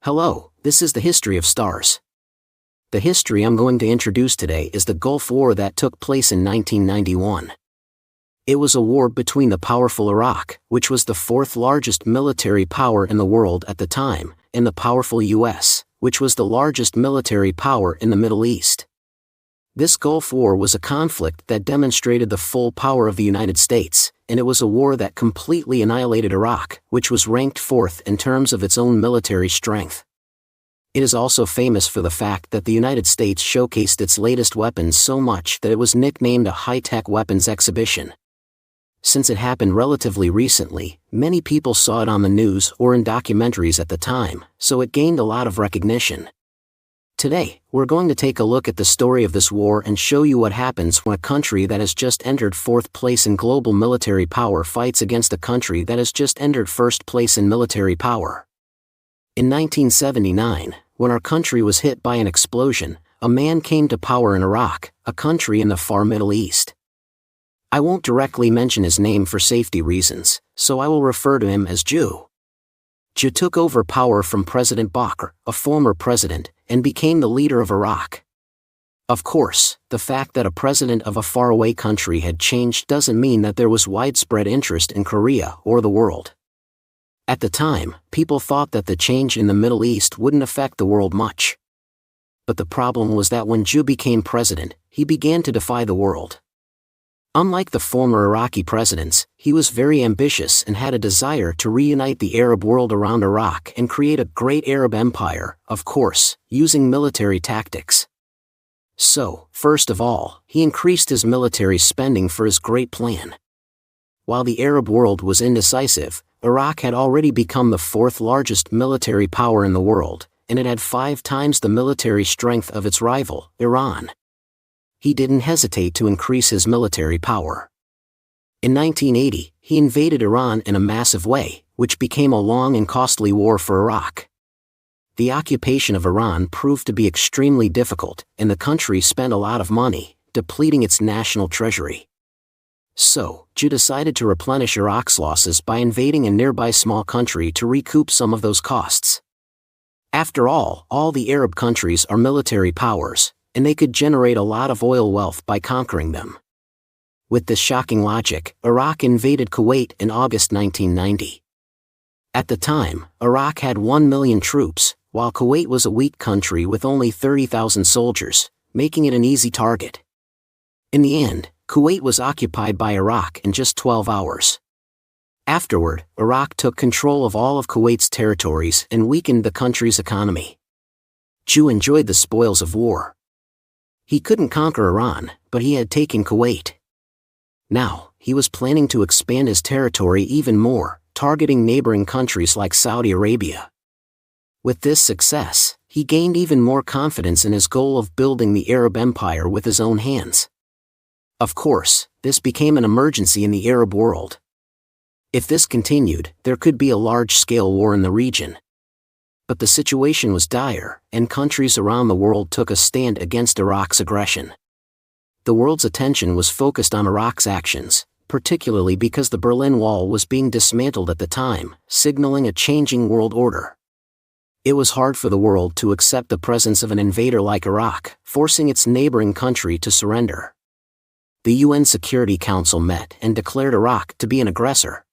Hello, this is the History of Stars. The history I'm going to introduce today is the Gulf War that took place in 1991. It was a war between the powerful Iraq, which was the fourth largest military power in the world at the time, and the powerful US, which was the largest military power in the Middle East. This Gulf War was a conflict that demonstrated the full power of the United States, and it was a war that completely annihilated Iraq, which was ranked fourth in terms of its own military strength. It is also famous for the fact that the United States showcased its latest weapons so much that it was nicknamed a high-tech weapons exhibition. Since it happened relatively recently, many people saw it on the news or in documentaries at the time, so it gained a lot of recognition. Today, we're going to take a look at the story of this war and show you what happens when a country that has just entered fourth place in global military power fights against a country that has just entered first place in military power. In 1979, when our country was hit by an explosion, a man came to power in Iraq, a country in the far Middle East. I won't directly mention his name for safety reasons, so I will refer to him as Jew. Jew took over power from President Bakr, a former president, and became the leader of Iraq. Of course, the fact that a president of a faraway country had changed doesn't mean that there was widespread interest in Korea or the world. At the time, people thought that the change in the Middle East wouldn't affect the world much. But the problem was that when Jew became president, he began to defy the world. Unlike the former Iraqi presidents, he was very ambitious and had a desire to reunite the Arab world around Iraq and create a great Arab empire, of course, using military tactics. So, first of all, he increased his military spending for his great plan. While the Arab world was indecisive, Iraq had already become the fourth largest military power in the world, and it had 5 times the military strength of its rival, Iran. He didn't hesitate to increase his military power. In 1980, he invaded Iran in a massive way, which became a long and costly war for Iraq. The occupation of Iran proved to be extremely difficult, and the country spent a lot of money, depleting its national treasury. So, Jew decided to replenish Iraq's losses by invading a nearby small country to recoup some of those costs. After all the Arab countries are military powers, and they could generate a lot of oil wealth by conquering them. With this shocking logic, Iraq invaded Kuwait in August 1990. At the time, Iraq had 1 million troops, while Kuwait was a weak country with only 30,000 soldiers, making it an easy target. In the end, Kuwait was occupied by Iraq in just 12 hours. Afterward, Iraq took control of all of Kuwait's territories and weakened the country's economy. Jew enjoyed the spoils of war. He couldn't conquer Iran, but he had taken Kuwait. Now, he was planning to expand his territory even more, targeting neighboring countries like Saudi Arabia. With this success, he gained even more confidence in his goal of building the Arab Empire with his own hands. Of course, this became an emergency in the Arab world. If this continued, there could be a large-scale war in the region. But the situation was dire, and countries around the world took a stand against Iraq's aggression. The world's attention was focused on Iraq's actions, particularly because the Berlin Wall was being dismantled at the time, signaling a changing world order. It was hard for the world to accept the presence of an invader like Iraq, forcing its neighboring country to surrender. The UN Security Council met and declared Iraq to be an aggressor.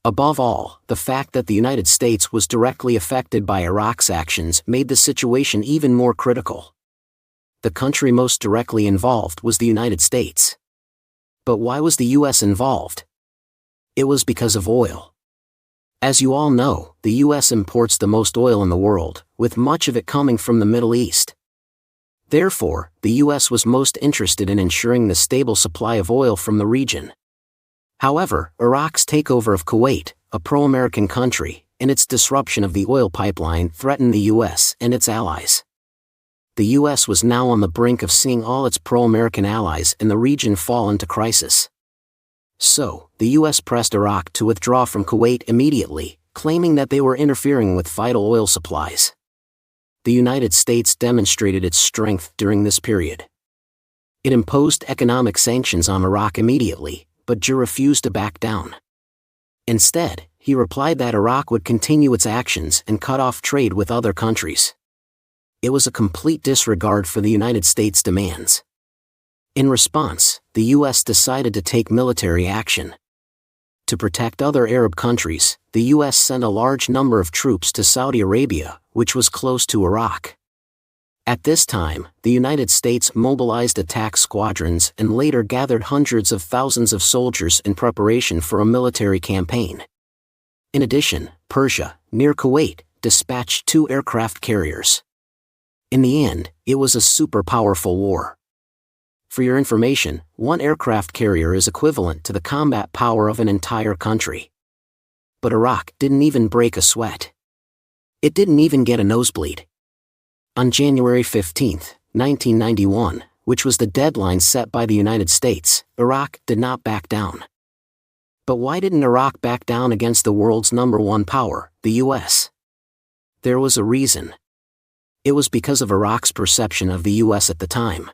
Above all, the fact that the United States was directly affected by Iraq's actions made the situation even more critical. The country most directly involved was the United States. But why was the US involved? It was because of oil. As you all know, the US imports the most oil in the world, with much of it coming from the Middle East. Therefore, the US was most interested in ensuring the stable supply of oil from the region. However, Iraq's takeover of Kuwait, a pro-American country, and its disruption of the oil pipeline threatened the US and its allies. The US was now on the brink of seeing all its pro-American allies in the region fall into crisis. So, the US pressed Iraq to withdraw from Kuwait immediately, claiming that they were interfering with vital oil supplies. The United States demonstrated its strength during this period. It imposed economic sanctions on Iraq immediately, but Jew refused to back down. Instead, he replied that Iraq would continue its actions and cut off trade with other countries. It was a complete disregard for the United States' demands. In response, the U.S. decided to take military action. To protect other Arab countries, the U.S. sent a large number of troops to Saudi Arabia, which was close to Iraq. At this time, the United States mobilized attack squadrons and later gathered hundreds of thousands of soldiers in preparation for a military campaign. In addition, Persia, near Kuwait, dispatched 2 aircraft carriers. In the end, it was a super powerful war. For your information, 1 aircraft carrier is equivalent to the combat power of an entire country. But Iraq didn't even break a sweat. It didn't even get a nosebleed. On January 15, 1991, which was the deadline set by the United States, Iraq did not back down. But why didn't Iraq back down against the world's #1 power, the U.S.? There was a reason. It was because of Iraq's perception of the U.S. at the time.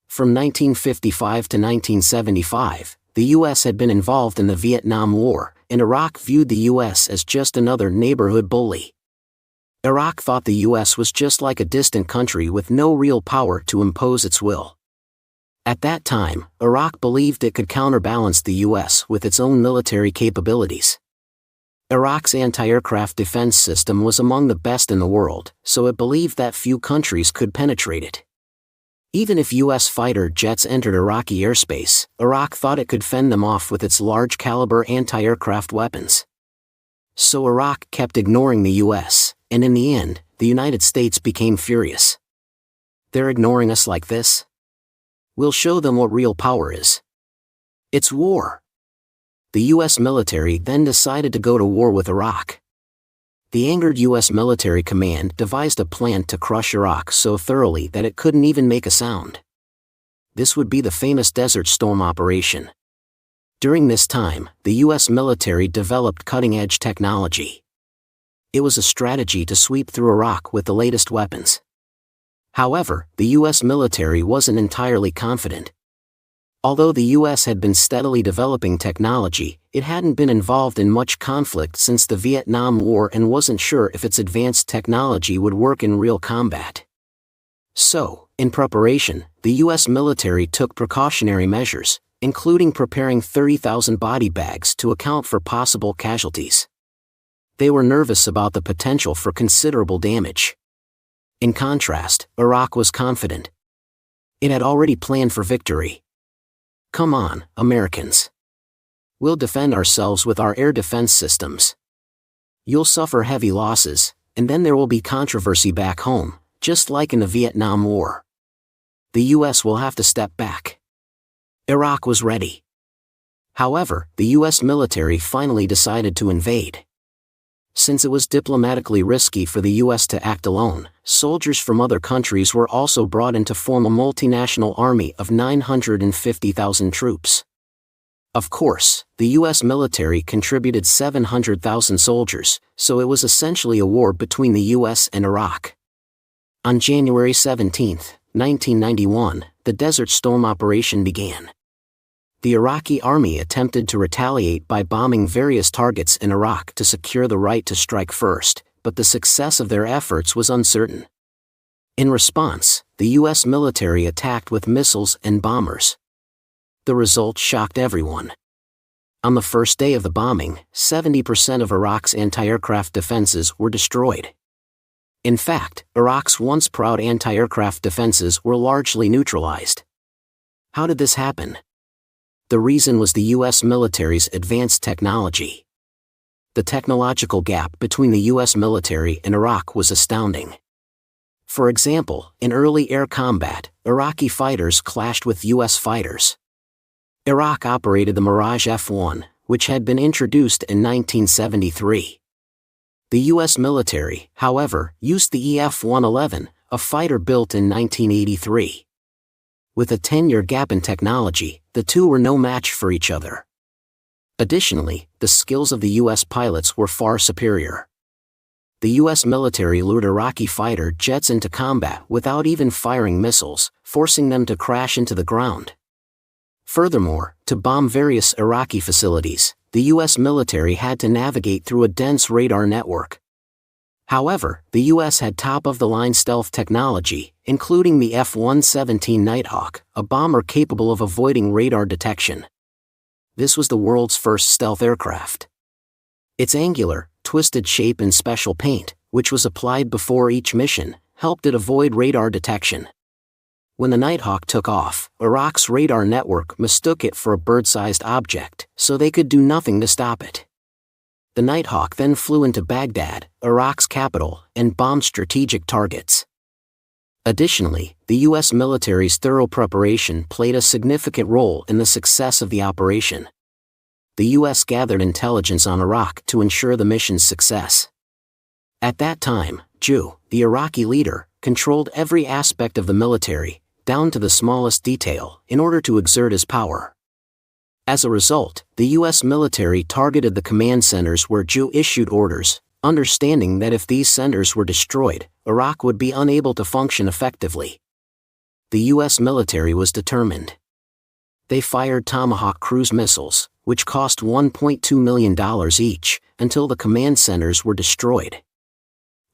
From 1955 to 1975, the U.S. had been involved in the Vietnam War, and Iraq viewed the U.S. as just another neighborhood bully. Iraq thought the U.S. was just like a distant country with no real power to impose its will. At that time, Iraq believed it could counterbalance the U.S. with its own military capabilities. Iraq's anti-aircraft defense system was among the best in the world, so it believed that few countries could penetrate it. Even if U.S. fighter jets entered Iraqi airspace, Iraq thought it could fend them off with its large-caliber anti-aircraft weapons. So Iraq kept ignoring the U.S., and in the end, the United States became furious. They're ignoring us like this? We'll show them what real power is. It's war. The U.S. military then decided to go to war with Iraq. The angered U.S. military command devised a plan to crush Iraq so thoroughly that it couldn't even make a sound. This would be the famous Desert Storm operation. During this time, the U.S. military developed cutting-edge technology. It was a strategy to sweep through Iraq with the latest weapons. However, the U.S. military wasn't entirely confident. Although the U.S. had been steadily developing technology, it hadn't been involved in much conflict since the Vietnam War and wasn't sure if its advanced technology would work in real combat. So, in preparation, the U.S. military took precautionary measures, including preparing 30,000 body bags to account for possible casualties. They were nervous about the potential for considerable damage. In contrast, Iraq was confident. It had already planned for victory. Come on, Americans. We'll defend ourselves with our air defense systems. You'll suffer heavy losses, and then there will be controversy back home, just like in the Vietnam War. The U.S. will have to step back. Iraq was ready. However, the U.S. military finally decided to invade. Since it was diplomatically risky for the U.S. to act alone, soldiers from other countries were also brought in to form a multinational army of 950,000 troops. Of course, the U.S. military contributed 700,000 soldiers, so it was essentially a war between the U.S. and Iraq. On January 17, 1991, the Desert Storm operation began. The Iraqi army attempted to retaliate by bombing various targets in Iraq to secure the right to strike first, but the success of their efforts was uncertain. In response, the U.S. military attacked with missiles and bombers. The result shocked everyone. On the first day of the bombing, 70% of Iraq's anti-aircraft defenses were destroyed. In fact, Iraq's once proud anti-aircraft defenses were largely neutralized. How did this happen? The reason was the U.S. military's advanced technology. The technological gap between the U.S. military and Iraq was astounding. For example, in early air combat, Iraqi fighters clashed with U.S. fighters. Iraq operated the Mirage F-1, which had been introduced in 1973. The U.S. military, however, used the EF-111, a fighter built in 1983. With a 10-year gap in technology, the two were no match for each other. Additionally, the skills of the U.S. pilots were far superior. The U.S. military lured Iraqi fighter jets into combat without even firing missiles, forcing them to crash into the ground. Furthermore, to bomb various Iraqi facilities, the U.S. military had to navigate through a dense radar network. However, the U.S. had top-of-the-line stealth technology, including the F-117 Nighthawk, a bomber capable of avoiding radar detection. This was the world's first stealth aircraft. Its angular, twisted shape and special paint, which was applied before each mission, helped it avoid radar detection. When the Nighthawk took off, Iraq's radar network mistook it for a bird-sized object, so they could do nothing to stop it. The Nighthawk then flew into Baghdad, Iraq's capital, and bombed strategic targets. Additionally, the U.S. military's thorough preparation played a significant role in the success of the operation. The U.S. gathered intelligence on Iraq to ensure the mission's success. At that time, Jew, the Iraqi leader, controlled every aspect of the military, down to the smallest detail, in order to exert his power. As a result, the U.S. military targeted the command centers where Jew issued orders, understanding that if these centers were destroyed, Iraq would be unable to function effectively. The U.S. military was determined. They fired Tomahawk cruise missiles, which cost $1.2 million each, until the command centers were destroyed.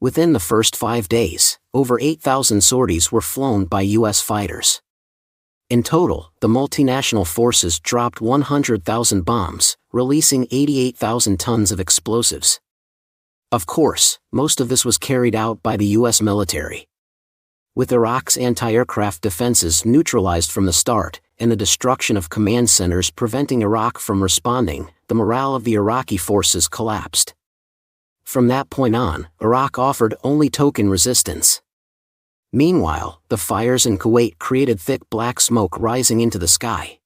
Within the first 5 days, over 8,000 sorties were flown by U.S. fighters. In total, the multinational forces dropped 100,000 bombs, releasing 88,000 tons of explosives. Of course, most of this was carried out by the U.S. military. With Iraq's anti-aircraft defenses neutralized from the start, and the destruction of command centers preventing Iraq from responding, the morale of the Iraqi forces collapsed. From that point on, Iraq offered only token resistance. Meanwhile, the fires in Kuwait created thick black smoke rising into the sky.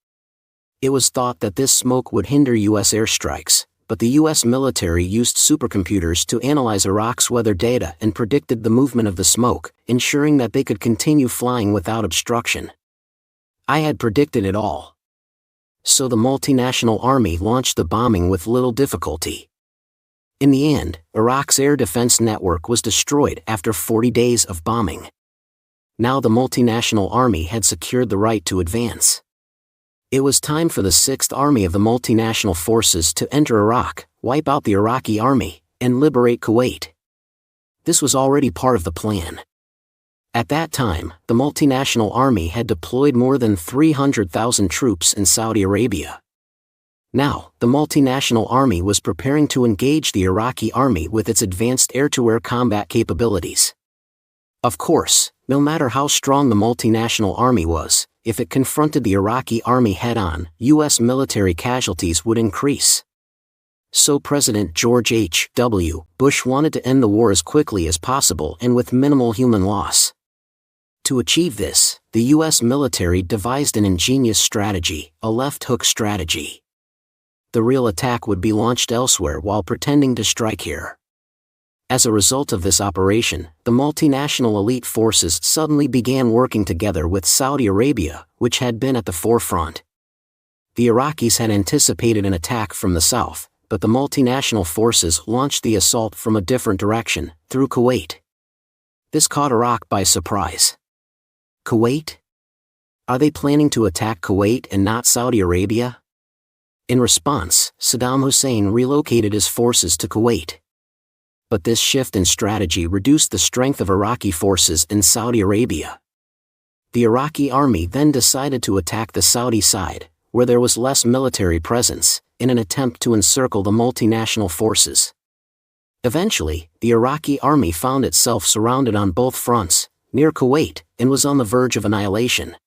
It was thought that this smoke would hinder U.S. airstrikes, but the U.S. military used supercomputers to analyze Iraq's weather data and predicted the movement of the smoke, ensuring that they could continue flying without obstruction. I had predicted it all. So the multinational army launched the bombing with little difficulty. In the end, Iraq's air defense network was destroyed after 40 days of bombing. Now the multinational army had secured the right to advance. It was time for the 6th Army of the multinational forces to enter Iraq, wipe out the Iraqi army, and liberate Kuwait. This was already part of the plan. At that time, the multinational army had deployed more than 300,000 troops in Saudi Arabia. Now, the multinational army was preparing to engage the Iraqi army with its advanced air-to-air combat capabilities. Of course, no matter how strong the multinational army was, if it confronted the Iraqi army head-on, U.S. military casualties would increase. So President George H.W. Bush wanted to end the war as quickly as possible and with minimal human loss. To achieve this, the U.S. military devised an ingenious strategy, a left-hook strategy. The real attack would be launched elsewhere while pretending to strike here. As a result of this operation, the multinational elite forces suddenly began working together with Saudi Arabia, which had been at the forefront. The Iraqis had anticipated an attack from the south, but the multinational forces launched the assault from a different direction, through Kuwait. This caught Iraq by surprise. Kuwait? Are they planning to attack Kuwait and not Saudi Arabia? In response, Saddam Hussein relocated his forces to Kuwait. But this shift in strategy reduced the strength of Iraqi forces in Saudi Arabia. The Iraqi army then decided to attack the Saudi side, where there was less military presence, in an attempt to encircle the multinational forces. Eventually, the Iraqi army found itself surrounded on both fronts, near Kuwait, and was on the verge of annihilation.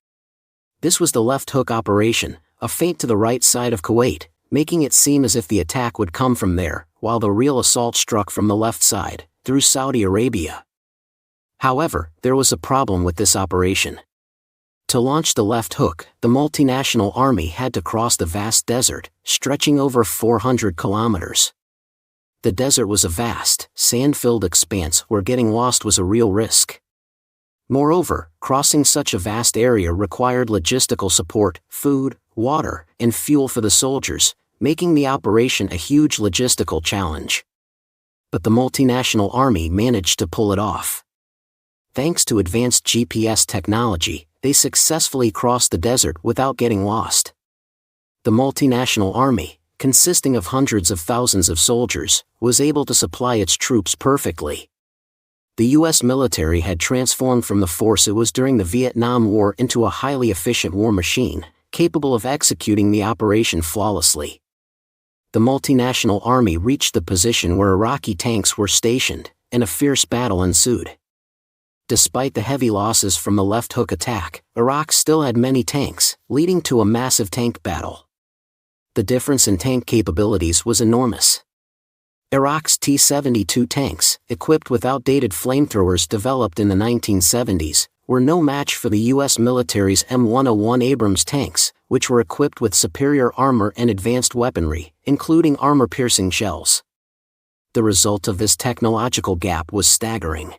This was the left hook operation, a feint to the right side of Kuwait, making it seem as if the attack would come from there, while the real assault struck from the left side, through Saudi Arabia. However, there was a problem with this operation. To launch the left hook, the multinational army had to cross the vast desert, stretching over 400 kilometers. The desert was a vast, sand-filled expanse where getting lost was a real risk. Moreover, crossing such a vast area required logistical support, food, water, and fuel for the soldiers, making the operation a huge logistical challenge. But the multinational army managed to pull it off. Thanks to advanced GPS technology, they successfully crossed the desert without getting lost. The multinational army, consisting of hundreds of thousands of soldiers, was able to supply its troops perfectly. The U.S. military had transformed from the force it was during the Vietnam War into a highly efficient war machine, capable of executing the operation flawlessly. The multinational army reached the position where Iraqi tanks were stationed, and a fierce battle ensued. Despite the heavy losses from the Left Hook attack, Iraq still had many tanks, leading to a massive tank battle. The difference in tank capabilities was enormous. Iraq's T-72 tanks, equipped with outdated flamethrowers developed in the 1970s, were no match for the U.S. military's M101 Abrams tanks, which were equipped with superior armor and advanced weaponry, including armor-piercing shells. The result of this technological gap was staggering.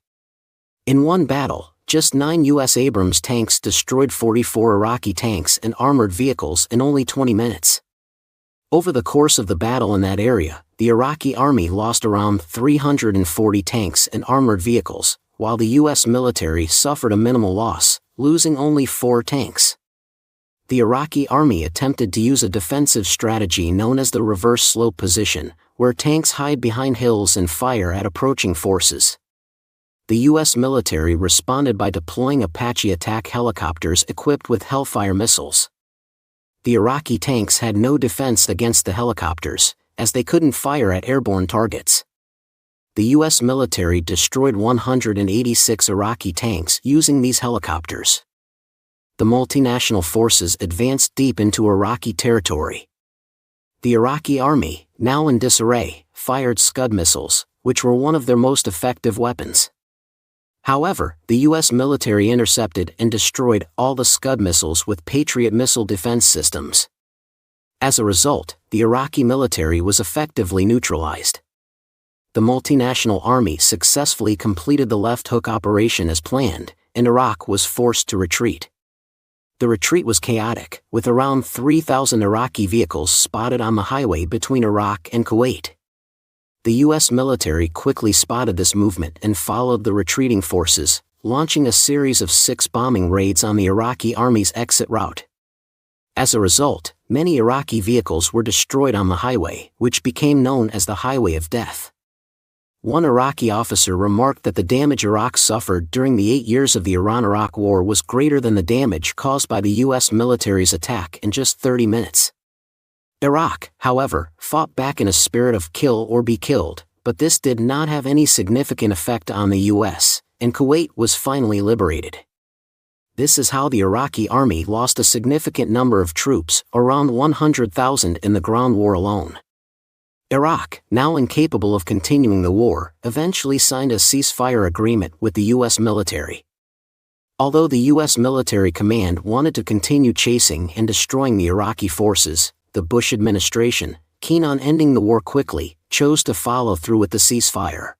In one battle, just 9 U.S. Abrams tanks destroyed 44 Iraqi tanks and armored vehicles in only 20 minutes. Over the course of the battle in that area, the Iraqi army lost around 340 tanks and armored vehicles, while the U.S. military suffered a minimal loss, losing only 4 tanks. The Iraqi army attempted to use a defensive strategy known as the reverse slope position, where tanks hide behind hills and fire at approaching forces. The U.S. military responded by deploying Apache attack helicopters equipped with Hellfire missiles. The Iraqi tanks had no defense against the helicopters, as they couldn't fire at airborne targets. The U.S. military destroyed 186 Iraqi tanks using these helicopters. The multinational forces advanced deep into Iraqi territory. The Iraqi army, now in disarray, fired Scud missiles, which were one of their most effective weapons. However, the U.S. military intercepted and destroyed all the Scud missiles with Patriot missile defense systems. As a result, the Iraqi military was effectively neutralized. The multinational army successfully completed the Left Hook operation as planned, and Iraq was forced to retreat. The retreat was chaotic, with around 3,000 Iraqi vehicles spotted on the highway between Iraq and Kuwait. The U.S. military quickly spotted this movement and followed the retreating forces, launching a series of 6 bombing raids on the Iraqi army's exit route. As a result, many Iraqi vehicles were destroyed on the highway, which became known as the Highway of Death. One Iraqi officer remarked that the damage Iraq suffered during the 8 years of the Iran-Iraq War was greater than the damage caused by the U.S. military's attack in just 30 minutes. Iraq, however, fought back in a spirit of kill or be killed, but this did not have any significant effect on the U.S., and Kuwait was finally liberated. This is how the Iraqi army lost a significant number of troops, around 100,000 in the ground war alone. Iraq, now incapable of continuing the war, eventually signed a ceasefire agreement with the U.S. military. Although the U.S. military command wanted to continue chasing and destroying the Iraqi forces, the Bush administration, keen on ending the war quickly, chose to follow through with the ceasefire.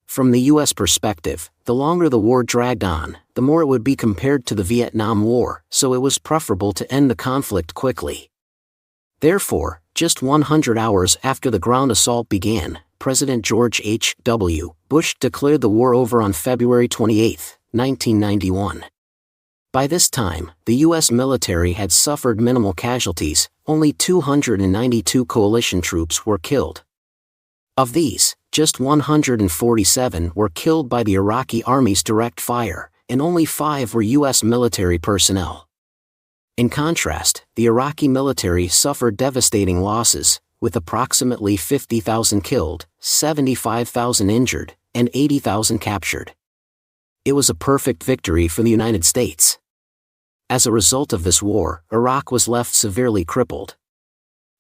From the U.S. perspective, the longer the war dragged on, the more it would be compared to the Vietnam War, so it was preferable to end the conflict quickly. Therefore, just 100 hours after the ground assault began, President George H.W. Bush declared the war over on February 28, 1991. By this time, the U.S. military had suffered minimal casualties, only 292 coalition troops were killed. Of these, just 147 were killed by the Iraqi army's direct fire, and only 5 were U.S. military personnel. In contrast, the Iraqi military suffered devastating losses, with approximately 50,000 killed, 75,000 injured, and 80,000 captured. It was a perfect victory for the United States. As a result of this war, Iraq was left severely crippled.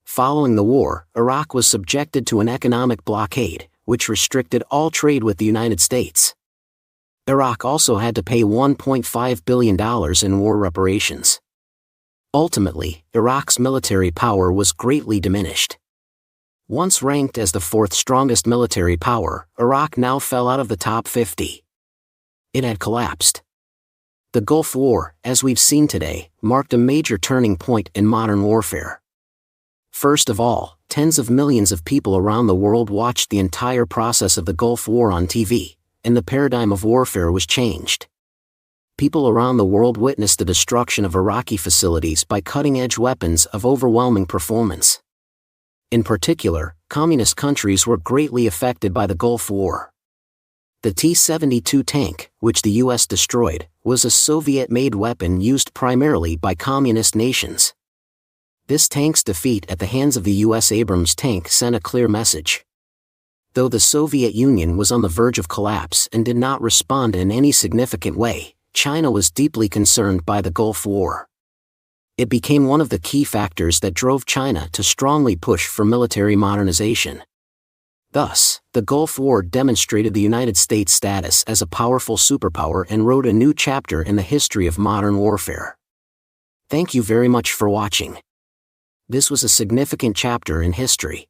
Following the war, Iraq was subjected to an economic blockade, which restricted all trade with the United States. Iraq also had to pay $1.5 billion in war reparations. Ultimately, Iraq's military power was greatly diminished. Once ranked as the 4th strongest military power, Iraq now fell out of the top 50. It had collapsed. The Gulf War, as we've seen today, marked a major turning point in modern warfare. First of all, tens of millions of people around the world watched the entire process of the Gulf War on TV, and the paradigm of warfare was changed. people around the world witnessed the destruction of Iraqi facilities by cutting-edge weapons of overwhelming performance. In particular, communist countries were greatly affected by the Gulf War. The T-72 tank, which the U.S. destroyed, was a Soviet-made weapon used primarily by communist nations. This tank's defeat at the hands of the U.S. Abrams tank sent a clear message. Though the Soviet Union was on the verge of collapse and did not respond in any significant way, China was deeply concerned by the Gulf War. It became one of the key factors that drove China to strongly push for military modernization. Thus, the Gulf War demonstrated the United States' status as a powerful superpower and wrote a new chapter in the history of modern warfare. Thank you very much for watching. This was a significant chapter in history.